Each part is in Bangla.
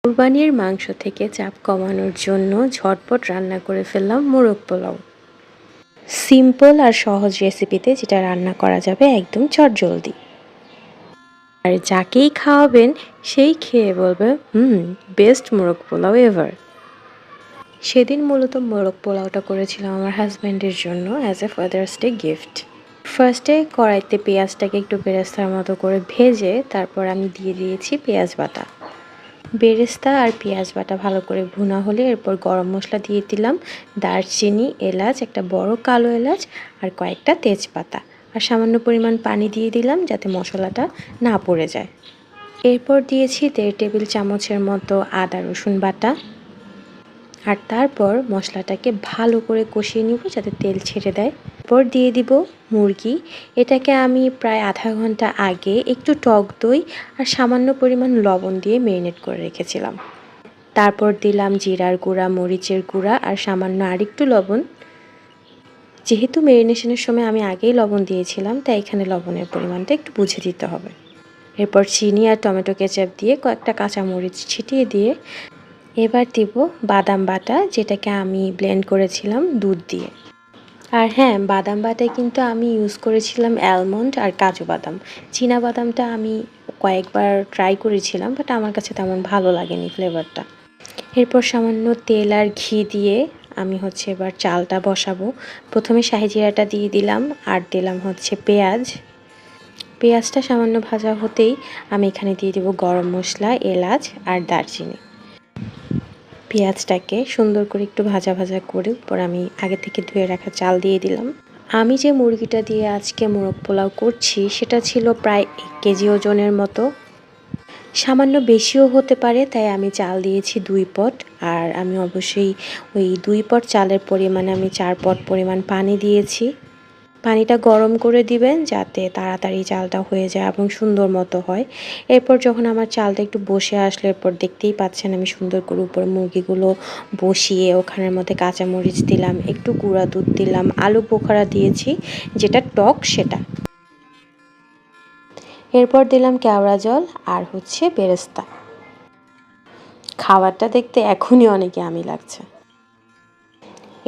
কুরবানির মাংস থেকে চাপ কমানোর জন্য ঝটপট রান্না করে ফেললাম মোরগ পোলাও। সিম্পল আর সহজ রেসিপিতে যেটা রান্না করা যাবে একদম চটজলদি। আর যাকেই খাওয়াবেন সেই খেয়ে বলবে বেস্ট মোরগ পোলাও এভার। সেদিন মূলত মোরগ পোলাওটা করেছিলাম আমার হাজব্যান্ডের জন্য as a father's day gift. ফার্স্টে কড়াইতে পেঁয়াজটাকে একটু বেরেস্তার মতো করে ভেজে তারপর আমি দিয়ে দিয়েছি পেঁয়াজ বাটা। বেরেস্তা আর পেঁয়াজ বাটা ভালো করে ভুনা হলে এরপর গরম মশলা দিয়ে দিলাম, দারচিনি, এলাচ, একটা বড় কালো এলাচ আর কয়েকটা তেজপাতা, আর সামান্য পরিমাণ পানি দিয়ে দিলাম যাতে মশলাটা না পড়ে যায়। এরপর দিয়েছি 1.5 টেবিল চামচের মতো আদা রসুন বাটা, আর তারপর মশলাটাকে ভালো করে কষিয়ে নিব যাতে তেল ছেড়ে দেয়। এরপর দিয়ে দিব মুরগি। এটাকে আমি প্রায় আধা ঘন্টা আগে একটু টক দই আর সামান্য পরিমাণ লবণ দিয়ে ম্যারিনেট করে রেখেছিলাম। তারপর দিলাম জিরার গুঁড়া, মরিচের গুঁড়া আর সামান্য আরেকটু লবণ। যেহেতু ম্যারিনেশনের সময় আমি আগেই লবণ দিয়েছিলাম তাই এখানে লবণের পরিমাণটা একটু বুঝে দিতে হবে। এরপর চিনি আর টমেটো কেচাপ দিয়ে কয়েকটা কাঁচামরিচ ছিটিয়ে দিয়ে এবার দিব বাদাম বাটা, যেটাকে আমি ব্লেন্ড করেছিলাম দুধ দিয়ে। আর হ্যাঁ, বাদাম বাটায় কিন্তু আমি ইউজ করেছিলাম অ্যালমন্ড আর কাজু বাদাম। চীনা বাদামটা আমি কয়েকবার ট্রাই করেছিলাম, বাট আমার কাছে তেমন ভালো লাগেনি ফ্লেভারটা। এরপর সামান্য তেল আর ঘি দিয়ে আমি এবার চালটা বসাবো। প্রথমে শাহি জিরাটা দিয়ে দিলাম আর দিলাম পেঁয়াজ। পেঁয়াজটা সামান্য ভাজা হতেই আমি এখানে দিয়ে দেবো গরম মশলা, এলাচ আর দারচিনি। পেঁয়াজটাকে সুন্দর করে একটু ভাজা ভাজা করে পর আমি আগে থেকে ধুয়ে রাখা চাল দিয়ে দিলাম। আমি যে মুরগিটা দিয়ে আজকে মোরগ পোলাও করছি সেটা ছিল প্রায় 1 কেজি ওজনের মতো, সামান্য বেশিও হতে পারে, তাই আমি চাল দিয়েছি 2 পট। আর আমি অবশ্যই ওই 2 পট চালের পরিমাণে আমি 4 পট পরিমাণ পানি দিয়েছি। পানিটা গরম করে দিবেন যাতে তাড়াতাড়ি চালটা হয়ে যায় এবং সুন্দর মতো হয়। এরপর যখন আমার চালটা একটু বসে আসলো, এরপর দেখতেই পাচ্ছেন আমি সুন্দর করে উপরে মুরগিগুলো বসিয়ে ওখানের মধ্যে কাঁচামরিচ দিলাম, একটু গুঁড়া দুধ দিলাম, আলু বোখারা দিয়েছি যেটা টক সেটা। এরপর দিলাম কেওড়া জল আর বেরেস্তা। খাবারটা দেখতে এখনই অনেক ইয়ামি লাগছে।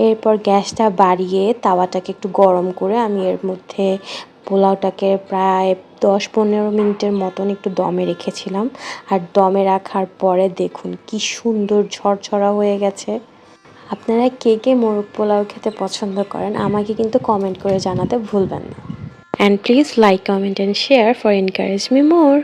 এরপর গ্যাসটা বাড়িয়ে তাওয়াটাকে একটু গরম করে আমি এর মধ্যে পোলাওটাকে প্রায় 10-15 মিনিটের মতন একটু দমে রেখেছিলাম। আর দমে রাখার পরে দেখুন কি সুন্দর ঝরঝরা হয়ে গেছে। আপনারা কে কে মোরগ পোলাও খেতে পছন্দ করেন আমাকে কিন্তু কমেন্ট করে জানাতে ভুলবেন না। And please like, comment and share for encourage me more.